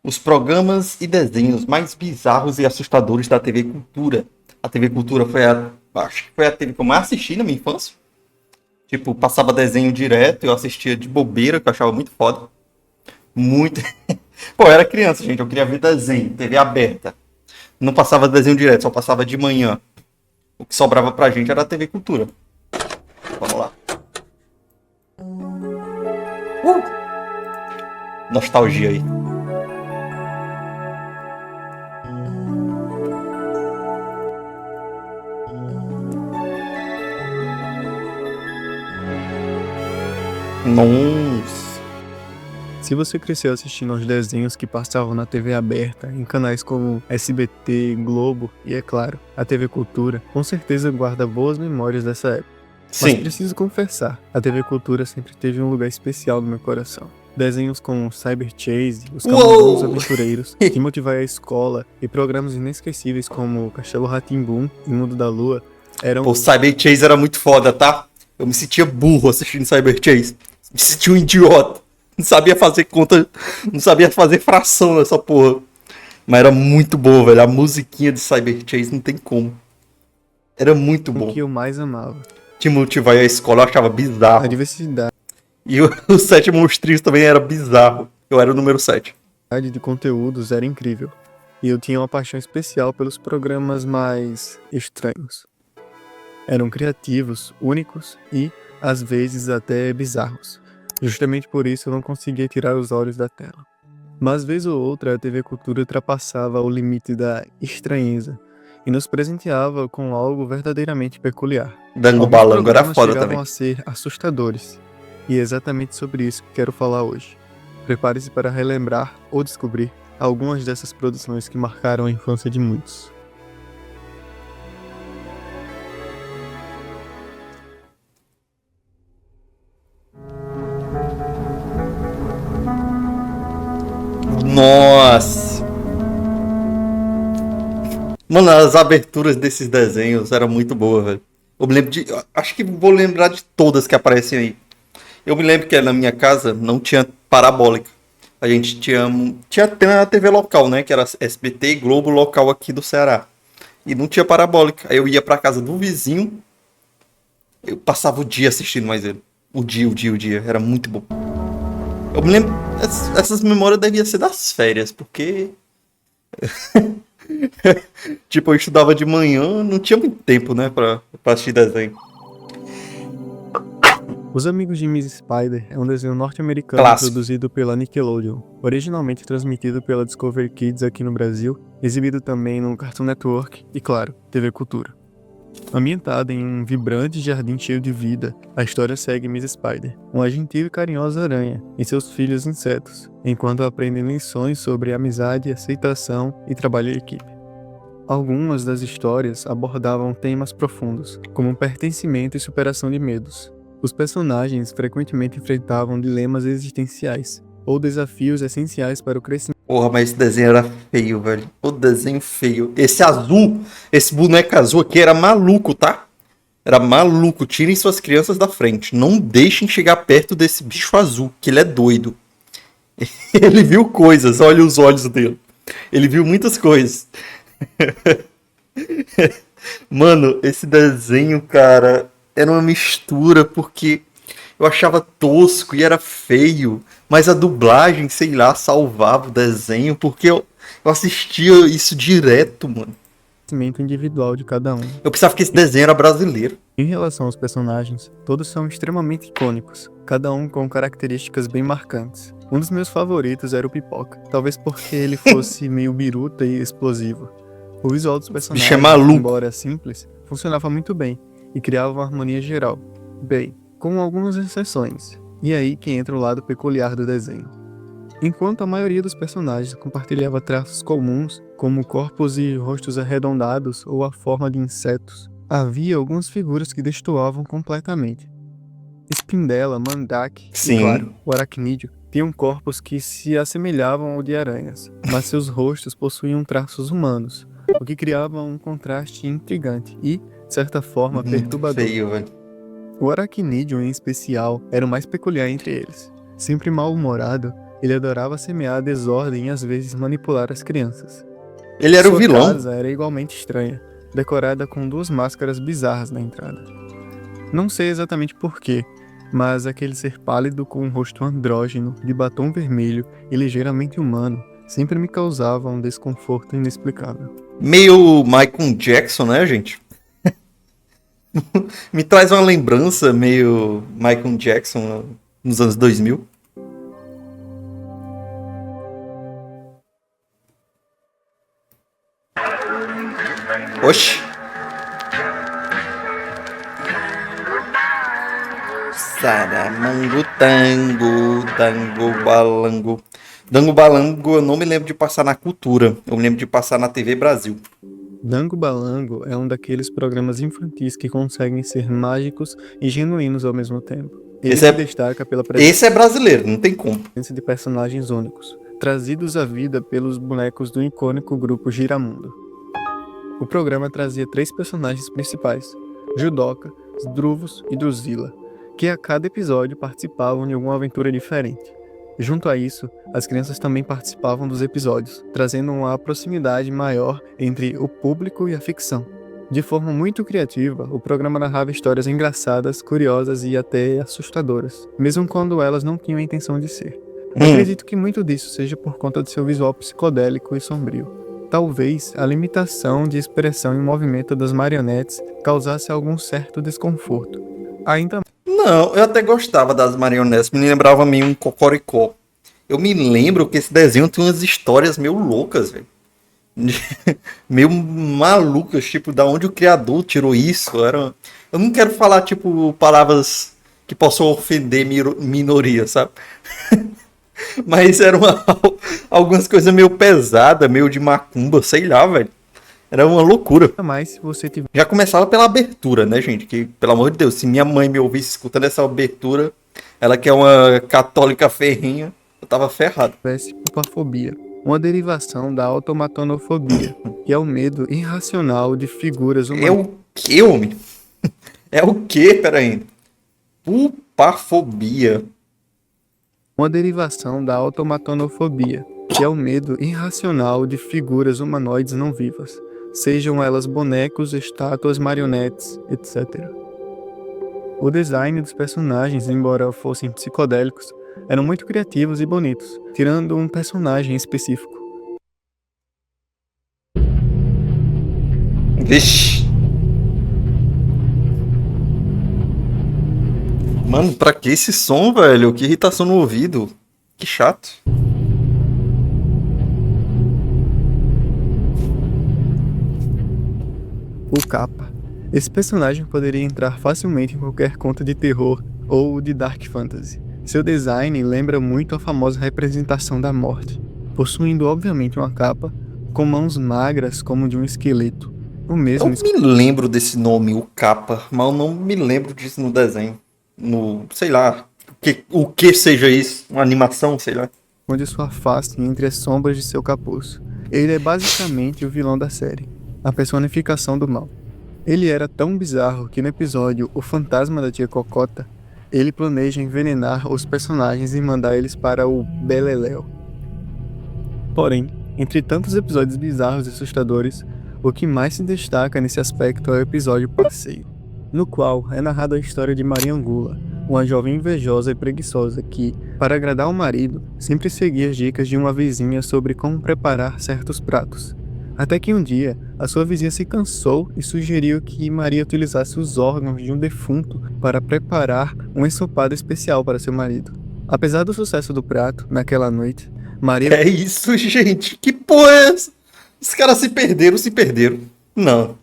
Os programas e desenhos mais bizarros e assustadores da TV Cultura. A TV Cultura acho que foi a TV que eu mais assisti na minha infância. Tipo, passava desenho direto, eu assistia de bobeira, que eu achava muito foda. Muito. Pô, eu era criança, gente, eu queria ver desenho, TV aberta. Não passava desenho direto, só passava de manhã. O que sobrava pra gente era a TV Cultura. Vamos lá. Nostalgia aí. Nossa. Se você cresceu assistindo aos desenhos que passavam na TV aberta, em canais como SBT, Globo e, é claro, a TV Cultura, com certeza guarda boas memórias dessa época. Mas Sim. preciso confessar, a TV Cultura sempre teve um lugar especial no meu coração. Desenhos como Cyber Chase, Os Camundongos Aventureiros, Timothy Vai à Escola e programas inesquecíveis como Castelo Rá-Tim-Bum e Mundo da Lua eram... Pô, Cyber Chase era muito foda, tá? Eu me sentia burro assistindo Cyber Chase. Me sentia um idiota. Não sabia fazer conta, não sabia fazer fração nessa porra. Mas era muito bom, velho. A musiquinha de Cyber Chase não tem como. Era muito bom. O que eu mais amava. Timothy Vai à Escola, eu achava bizarro. A diversidade E o Sete Monstrinhos também era bizarro. Eu era o número 7. de conteúdos era incrível. E eu tinha uma paixão especial pelos programas mais estranhos. Eram criativos, únicos e, às vezes, até bizarros. Justamente por isso eu não conseguia tirar os olhos da tela. Mas vez ou outra a TV Cultura ultrapassava o limite da estranheza e nos presenteava com algo verdadeiramente peculiar. Dango Alguns Balango era programas foda chegavam também. a ser assustadores. E é exatamente sobre isso que quero falar hoje. Prepare-se para relembrar ou descobrir algumas dessas produções que marcaram a infância de muitos. Nossa! Mano, as aberturas desses desenhos eram muito boas, velho. Eu me lembro de. Acho que vou lembrar de todas que aparecem aí. Eu me lembro que na minha casa não tinha parabólica. A gente tinha apenas a TV local, né? Que era SBT e Globo local aqui do Ceará. E não tinha parabólica. Aí eu ia pra casa do vizinho. Eu passava o dia assistindo mais ele. O dia. Era muito bom. Eu me lembro. Essas memórias deviam ser das férias, porque. Tipo, eu estudava de manhã, não tinha muito tempo, né, pra assistir desenho. Os Amigos de Miss Spider é um desenho norte-americano Clássico. produzido pela Nickelodeon, originalmente transmitido pela Discovery Kids aqui no Brasil, exibido também no Cartoon Network e, claro, TV Cultura. Ambientada em um vibrante jardim cheio de vida, a história segue Miss Spider, uma gentil e carinhosa aranha, e seus filhos insetos, enquanto aprendem lições sobre amizade, aceitação e trabalho em equipe. Algumas das histórias abordavam temas profundos, como pertencimento e superação de medos. Os personagens frequentemente enfrentavam dilemas existenciais, ou desafios essenciais para o crescimento. Porra, mas esse desenho era feio, velho. O desenho feio. Esse azul, esse boneco azul aqui era maluco, tá? Era maluco. Tirem suas crianças da frente. Não deixem chegar perto desse bicho azul, que ele é doido. Ele viu coisas, olha os olhos dele. Ele viu muitas coisas. Mano, esse desenho, cara, era uma mistura porque eu achava tosco e era feio, mas a dublagem, sei lá, salvava o desenho porque eu assistia isso direto, mano. Individual de cada um. Eu pensava que esse desenho era brasileiro. Em relação aos personagens, todos são extremamente icônicos, cada um com características bem marcantes. Um dos meus favoritos era o Pipoca, talvez porque ele fosse meio biruta e explosivo. O visual dos Bicho é personagens, maluco. embora simples, funcionava muito bem e criava uma harmonia geral. Bem, com algumas exceções. E aí que entra o lado peculiar do desenho. Enquanto a maioria dos personagens compartilhava traços comuns, como corpos e rostos arredondados ou a forma de insetos, havia algumas figuras que destoavam completamente. Spindella, Mandak Sim. e, claro, o Aracnídeo tinham corpos que se assemelhavam ao de aranhas, mas seus rostos possuíam traços humanos, o que criava um contraste intrigante e, de certa forma, perturbador. Feio, velho. O Aracnídeo, em especial, era o mais peculiar entre eles. Sempre mal-humorado, Ele adorava semear a desordem e às vezes manipular as crianças. Ele era o Sua vilão. casa era igualmente estranha, decorada com 2 máscaras bizarras na entrada. Não sei exatamente porquê, mas aquele ser pálido com um rosto andrógeno, de batom vermelho e ligeiramente humano, sempre me causava um desconforto inexplicável. Meio Michael Jackson, né, gente? Me traz uma lembrança meio Michael Jackson nos anos 2000. Oxi. Saramango, tango, tango, balango. Dango Balango eu não me lembro de passar na Cultura. Eu me lembro de passar na TV Brasil. Dango Balango é um daqueles programas infantis que conseguem ser mágicos e genuínos ao mesmo tempo. Ele Esse se é, destaca pela presença esse é brasileiro, não tem como. de personagens únicos, trazidos à vida pelos bonecos do icônico grupo Giramundo. O programa trazia 3 personagens principais, Judoka, Druvos e Druzila, que a cada episódio participavam de alguma aventura diferente. Junto a isso, as crianças também participavam dos episódios, trazendo uma proximidade maior entre o público e a ficção. De forma muito criativa, o programa narrava histórias engraçadas, curiosas e até assustadoras, mesmo quando elas não tinham a intenção de ser. Acredito que muito disso seja por conta de seu visual psicodélico e sombrio. Talvez a limitação de expressão e movimento das marionetes causasse algum certo desconforto. Ainda Não, eu até gostava das marionetes, me lembrava meio um Cocoricó. Eu me lembro que esse desenho tinha umas histórias meio loucas, velho. Meio malucas, tipo, da onde o criador tirou isso. Eu não quero falar, tipo, palavras que possam ofender minorias, sabe? Mas eram algumas coisas meio pesadas, meio de macumba, sei lá, velho. Era uma loucura. mais se você Já começava pela abertura, né, gente? Que, pelo amor de Deus, se minha mãe me ouvisse escutando essa abertura, ela que é uma católica ferrinha, eu tava ferrado. tivesse pupafobia, uma derivação da automatonofobia, que é o medo irracional de figuras É humanas. o que, homem? É o que, peraí? Pupafobia. Uma derivação da automatonofobia, que é o medo irracional de figuras humanoides não vivas, sejam elas bonecos, estátuas, marionetes, etc. O design dos personagens, embora fossem psicodélicos, eram muito criativos e bonitos, tirando um personagem específico. Vixe. Mano, pra que esse som, velho? Que irritação no ouvido. Que chato. O Kappa. Esse personagem poderia entrar facilmente em qualquer conto de terror ou de dark fantasy. Seu design lembra muito a famosa representação da morte, possuindo obviamente uma capa com mãos magras como de um esqueleto. O Eu mesmo me lembro desse nome, o Capa, mas eu não me lembro disso no desenho. No, sei lá, o que seja isso, uma animação, sei lá. esconde sua face entre as sombras de seu capuz. Ele é basicamente o vilão da série, a personificação do mal. Ele era tão bizarro que no episódio O Fantasma da Tia Cocota, ele planeja envenenar os personagens e mandar eles para o Beleléu. Porém, entre tantos episódios bizarros e assustadores, o que mais se destaca nesse aspecto é o episódio Passeio, no qual é narrada a história de Maria Angula, uma jovem invejosa e preguiçosa que, para agradar o marido, sempre seguia as dicas de uma vizinha sobre como preparar certos pratos. Até que um dia, a sua vizinha se cansou e sugeriu que Maria utilizasse os órgãos de um defunto para preparar um ensopado especial para seu marido. Apesar do sucesso do prato, naquela noite, Maria É isso, gente. Que porra é essa? Os caras se perderam, se perderam. Não.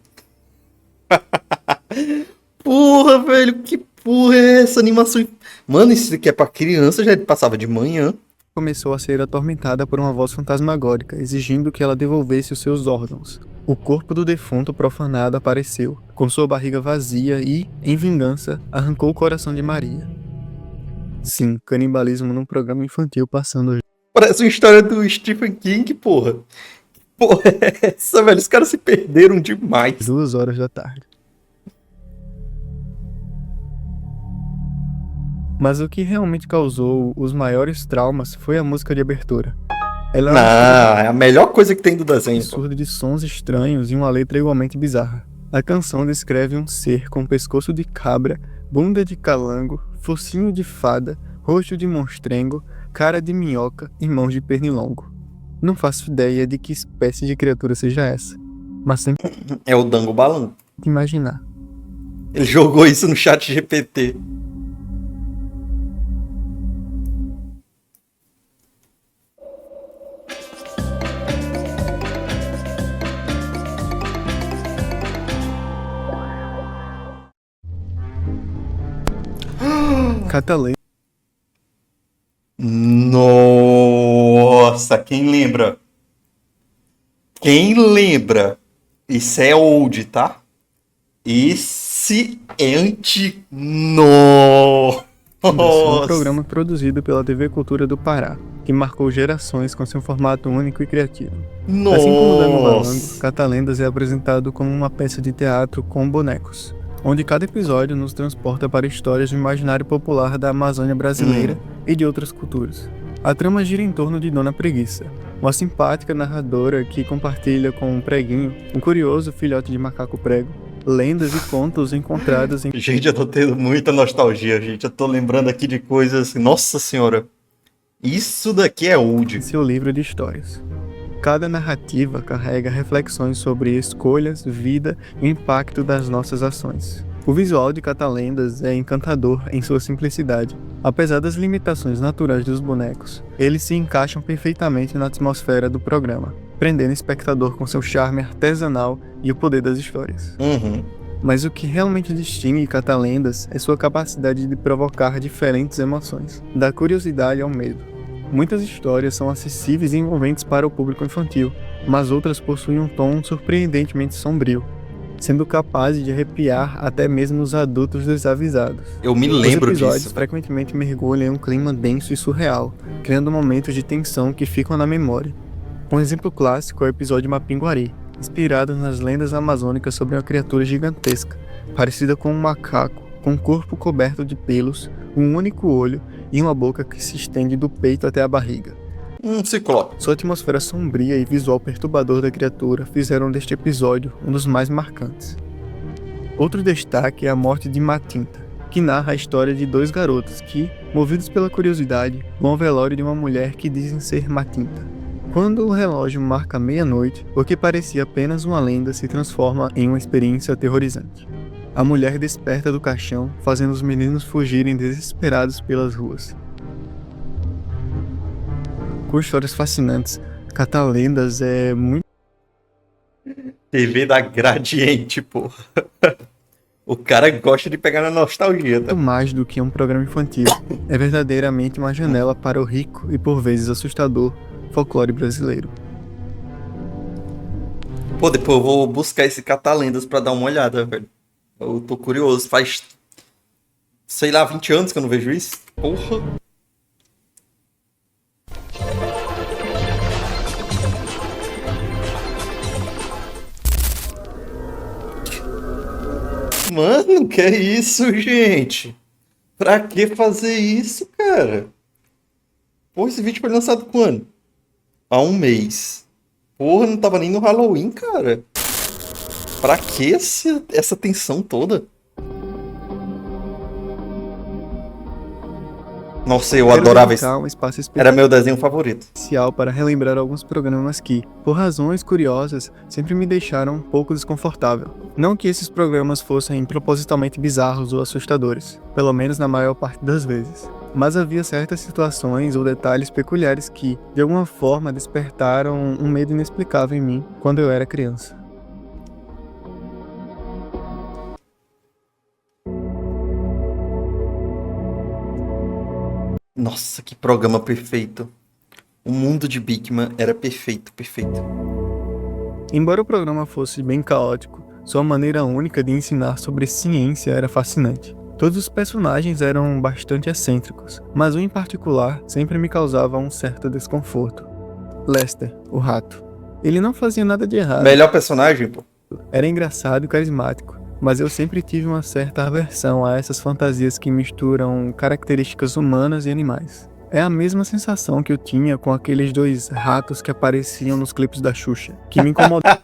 Porra, velho, que porra é essa animação? Mano, isso aqui é pra criança, já passava de manhã. começou a ser atormentada por uma voz fantasmagórica, exigindo que ela devolvesse os seus órgãos. O corpo do defunto profanado apareceu, com sua barriga vazia e, em vingança, arrancou o coração de Maria. Sim, canibalismo num programa infantil passando Parece uma história do Stephen King, porra. Porra é essa, velho? Os caras se perderam demais. 2 horas da tarde. Mas o que realmente causou os maiores traumas foi a música de abertura. Ela é uma Não, é a melhor coisa que tem do desenho, pô. absurda de sons estranhos e uma letra igualmente bizarra. A canção descreve um ser com pescoço de cabra, bunda de calango, focinho de fada, rosto de monstrengo, cara de minhoca e mãos de pernilongo. Não faço ideia de que espécie de criatura seja essa, mas sempre É o Dango Balango. imaginar. Ele jogou isso no chat GPT. Catalã. Nossa, quem lembra? Quem lembra? Isso é old, tá? Esse é antigo. É um Nossa. programa produzido pela TV Cultura do Pará, que marcou gerações com seu formato único e criativo. Assim como o Dango Balango, Nossa. Catalendas é apresentado como uma peça de teatro com bonecos, onde cada episódio nos transporta para histórias do imaginário popular da Amazônia brasileira e de outras culturas. A trama gira em torno de Dona Preguiça, uma simpática narradora que compartilha com um preguinho, um curioso filhote de macaco prego, lendas e contos encontrados em Gente, eu tô tendo muita nostalgia, gente. Eu tô lembrando aqui de coisas assim. Nossa senhora. Isso daqui é old. seu livro de histórias. Cada narrativa carrega reflexões sobre escolhas, vida e o impacto das nossas ações. O visual de Catalendas é encantador em sua simplicidade. Apesar das limitações naturais dos bonecos, eles se encaixam perfeitamente na atmosfera do programa, prendendo o espectador com seu charme artesanal e o poder das histórias. Mas o que realmente distingue Catalendas é sua capacidade de provocar diferentes emoções, da curiosidade ao medo. Muitas histórias são acessíveis e envolventes para o público infantil, mas outras possuem um tom surpreendentemente sombrio, sendo capazes de arrepiar até mesmo os adultos desavisados. Eu me lembro Os episódios disso. frequentemente mergulham em um clima denso e surreal, criando momentos de tensão que ficam na memória. Um exemplo clássico é o episódio Mapinguari, inspirado nas lendas amazônicas sobre uma criatura gigantesca, parecida com um macaco, com um corpo coberto de pelos, um único olho e uma boca que se estende do peito até a barriga. Ciclope. Sua atmosfera sombria e visual perturbador da criatura fizeram deste episódio um dos mais marcantes. Outro destaque é a morte de Matinta, que narra a história de dois garotos que, movidos pela curiosidade, vão ao velório de uma mulher que dizem ser Matinta. Quando o relógio marca meia-noite, o que parecia apenas uma lenda se transforma em uma experiência aterrorizante. A mulher desperta do caixão, fazendo os meninos fugirem desesperados pelas ruas. Com histórias fascinantes, Catalendas é muito TV da Gradiente, pô. O cara gosta de pegar na nostalgia, tá? mais do que um programa infantil. É verdadeiramente uma janela para o rico e por vezes assustador folclore brasileiro. Pô, depois eu vou buscar esse Catalendas pra dar uma olhada, velho. Eu tô curioso. Faz, sei lá, 20 anos que eu não vejo isso. Porra. Mano, que é isso, gente? Pra que fazer isso, cara? Pô, esse vídeo foi lançado quando? Há um mês. Porra, não tava nem no Halloween, cara. Pra que essa tensão toda? Nossa, eu Quero adorava isso. dedicar um espaço Era meu desenho favorito. especial para relembrar alguns programas que, por razões curiosas, sempre me deixaram um pouco desconfortável. Não que esses programas fossem propositalmente bizarros ou assustadores, pelo menos na maior parte das vezes. Mas havia certas situações ou detalhes peculiares que, de alguma forma, despertaram um medo inexplicável em mim quando eu era criança. Nossa, que programa perfeito. O mundo de Bigman era perfeito, perfeito. Embora o programa fosse bem caótico, sua maneira única de ensinar sobre ciência era fascinante. Todos os personagens eram bastante excêntricos, mas um em particular sempre me causava um certo desconforto. Lester, o rato. Ele não fazia nada de errado. Melhor personagem, pô. Era engraçado e carismático, mas eu sempre tive uma certa aversão a essas fantasias que misturam características humanas e animais. É a mesma sensação que eu tinha com aqueles dois ratos que apareciam nos clipes da Xuxa, que me incomodavam.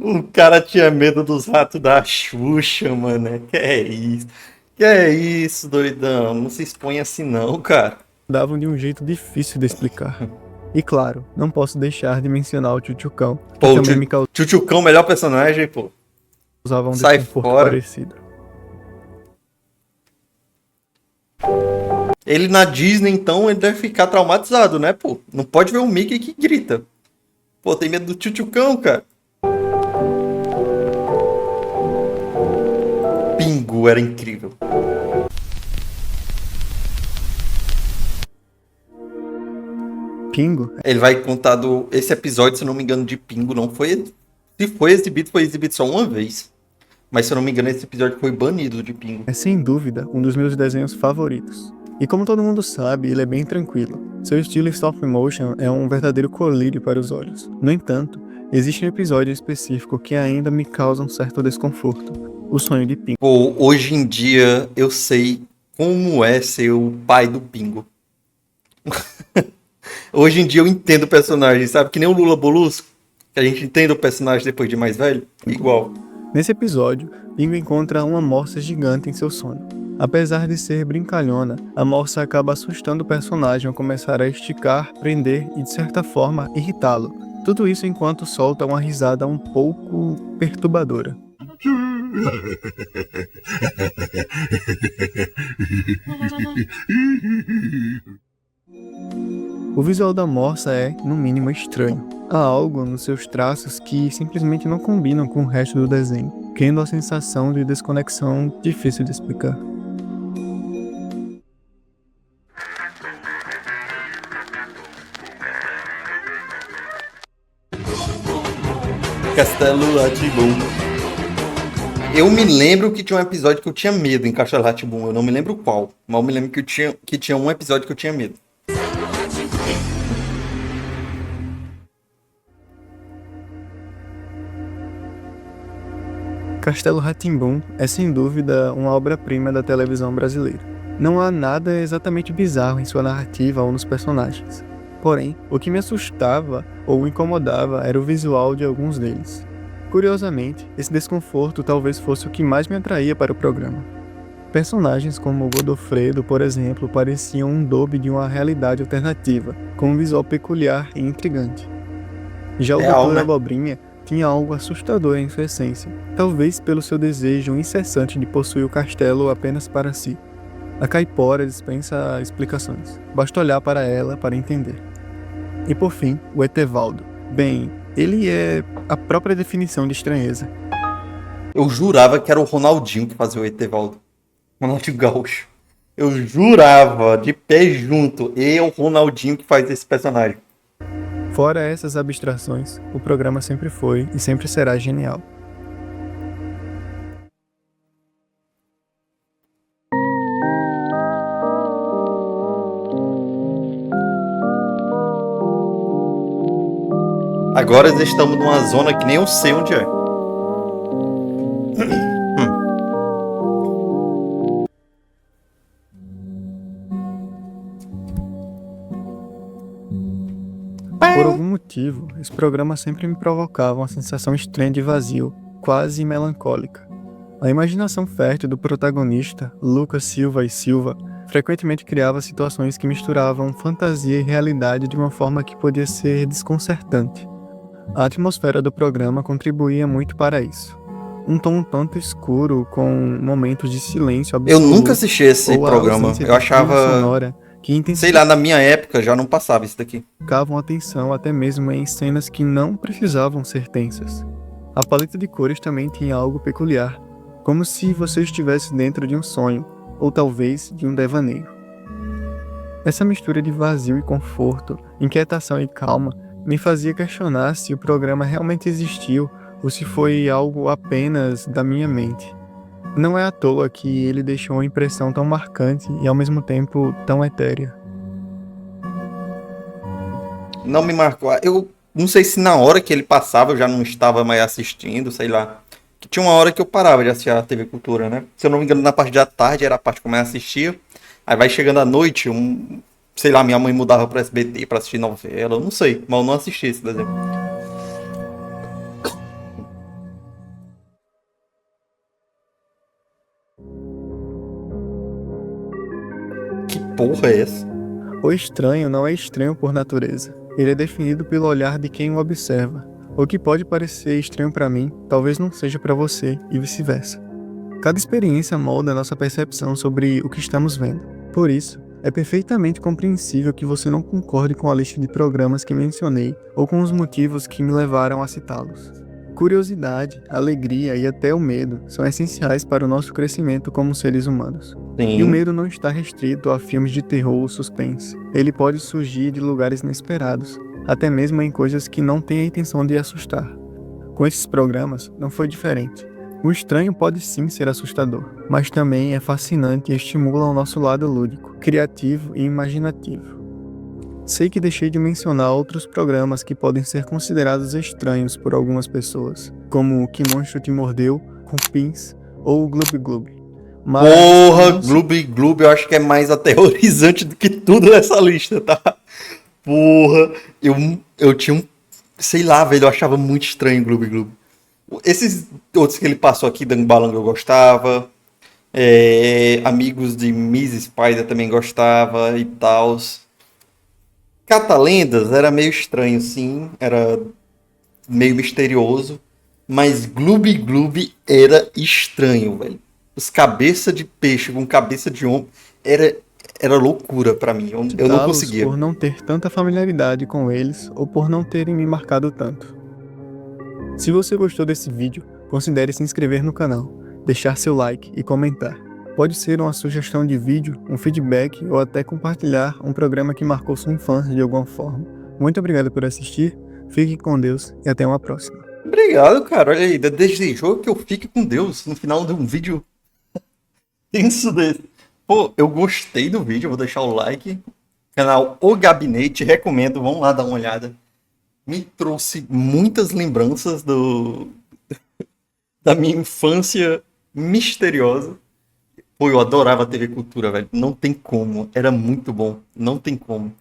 O cara tinha medo dos ratos da Xuxa, mano. Que é isso? Que é isso, doidão? Não se expõe assim não, cara. De um jeito difícil de explicar. E claro, não posso deixar de mencionar o Tchutchucão, que Pô, o também me Tchutchucão, melhor personagem, pô. causava um Sai desconforto fora. parecido. Ele na Disney, então, ele deve ficar traumatizado, né, pô? Não pode ver o Mickey que grita. Pô, tem medo do Tchutchucão, cara. Pingu era incrível. Pingo Ele vai contar do... Esse episódio, se não me engano, de Pingu não foi... Se foi exibido só uma vez. Mas se eu não me engano, esse episódio foi banido de Pingu. é sem dúvida um dos meus desenhos favoritos. E como todo mundo sabe, ele é bem tranquilo. Seu estilo stop motion é um verdadeiro colírio para os olhos. No entanto, existe um episódio específico que ainda me causa um certo desconforto. O sonho de Pingo. Pô, hoje em dia eu sei como é ser o pai do Pingo. Hoje em dia eu entendo o personagem, sabe? Que nem o Lula Molusco, que a gente entende o personagem depois de mais velho. Igual. Nesse episódio, Pingo encontra uma morsa gigante em seu sonho. Apesar de ser brincalhona, a morsa acaba assustando o personagem ao começar a esticar, prender e, de certa forma, irritá-lo. Tudo isso enquanto solta uma risada um pouco perturbadora. O visual da morsa é, no mínimo, estranho. Há algo nos seus traços que simplesmente não combinam com o resto do desenho, criando uma sensação de desconexão difícil de explicar. Castelo Rá-Tim-Bum. Eu me lembro que tinha um episódio que eu tinha medo em Castelo Rá-Tim-Bum. Eu não me lembro qual, mas eu me lembro que tinha um episódio que eu tinha medo. Castelo Rá-Tim-Bum é sem dúvida uma obra-prima da televisão brasileira. Não há nada exatamente bizarro em sua narrativa ou nos personagens. Porém, o que me assustava ou incomodava era o visual de alguns deles. Curiosamente, esse desconforto talvez fosse o que mais me atraía para o programa. Personagens como o Godofredo, por exemplo, pareciam um dobe de uma realidade alternativa, com um visual peculiar e intrigante. Já o Real, Dr. né? Abobrinha tinha algo assustador em sua essência, talvez pelo seu desejo incessante de possuir o castelo apenas para si. A Caipora dispensa explicações, basta olhar para ela para entender. E por fim, o Etevaldo. Bem, ele é a própria definição de estranheza. Eu jurava que era o Ronaldinho que fazia o Etevaldo. Ronaldinho Gaúcho. Eu jurava, de pé junto, é o Ronaldinho que faz esse personagem. Fora essas abstrações, o programa sempre foi e sempre será genial. Agora estamos numa zona que nem eu sei onde é. Por algum motivo, esse programa sempre me provocava uma sensação estranha de vazio, quase melancólica. A imaginação fértil do protagonista, Lucas Silva e Silva, frequentemente criava situações que misturavam fantasia e realidade de uma forma que podia ser desconcertante. A atmosfera do programa contribuía muito para isso. Um tom tanto escuro, com momentos de silêncio Eu absoluto, nunca assisti esse ou a programa. ausência Eu de trilha achava. sonora que Sei lá, na minha época já não passava isso daqui. intensificavam a tensão até mesmo em cenas que não precisavam ser tensas. A paleta de cores também tinha algo peculiar, como se você estivesse dentro de um sonho, ou talvez de um devaneio. Essa mistura de vazio e conforto, inquietação e calma, me fazia questionar se o programa realmente existiu ou se foi algo apenas da minha mente. Não é à toa que ele deixou uma impressão tão marcante e ao mesmo tempo tão etérea. Não me marcou. Eu não sei se na hora que ele passava eu já não estava mais assistindo, sei lá. Que tinha uma hora que eu parava de assistir a TV Cultura, né? Se eu não me engano, na parte da tarde era a parte que eu mais assistia. Aí vai chegando à noite, sei lá, minha mãe mudava pra SBT pra assistir novela, eu não sei, mas eu não assisti esse desenho. Que porra é essa? O estranho não é estranho por natureza. Ele é definido pelo olhar de quem o observa. O que pode parecer estranho para mim, talvez não seja para você, e vice-versa. Cada experiência molda a nossa percepção sobre o que estamos vendo. Por isso, é perfeitamente compreensível que você não concorde com a lista de programas que mencionei ou com os motivos que me levaram a citá-los. Curiosidade, alegria e até o medo são essenciais para o nosso crescimento como seres humanos. E o Sim. medo não está restrito a filmes de terror ou suspense. Ele pode surgir de lugares inesperados, até mesmo em coisas que não têm a intenção de assustar. Com esses programas, não foi diferente. O estranho pode sim ser assustador, mas também é fascinante e estimula o nosso lado lúdico, criativo e imaginativo. Sei que deixei de mencionar outros programas que podem ser considerados estranhos por algumas pessoas, como o Que Monstro Te Mordeu, com Pins ou o Gloob Gloob. Mas Porra, não se- Gloob Gloob eu acho que é mais aterrorizante do que tudo nessa lista, tá? Porra, eu tinha sei lá, velho, eu achava muito estranho o Gloob Gloob. Esses outros que ele passou aqui, Dangbala eu gostava. Amigos de Miss Spider também gostava e tal. Catalendas era meio estranho, sim. Era meio misterioso. Mas Gloob Gloob era estranho, velho. Os cabeça de peixe com cabeça de homem era loucura pra mim. Eu não citá-los conseguia. por não ter tanta familiaridade com eles ou por não terem me marcado tanto. Se você gostou desse vídeo, considere se inscrever no canal, deixar seu like e comentar. Pode ser uma sugestão de vídeo, um feedback ou até compartilhar um programa que marcou sua infância de alguma forma. Muito obrigado por assistir, fique com Deus e até uma próxima. Obrigado, cara. Olha aí, desejou que eu fique com Deus no final de um vídeo tenso desse. Pô, eu gostei do vídeo, vou deixar o like. Canal O Gabinete, recomendo, vão lá dar uma olhada. Me trouxe muitas lembranças da minha infância misteriosa. Pô, eu adorava a TV Cultura, velho. Não tem como. Era muito bom. Não tem como.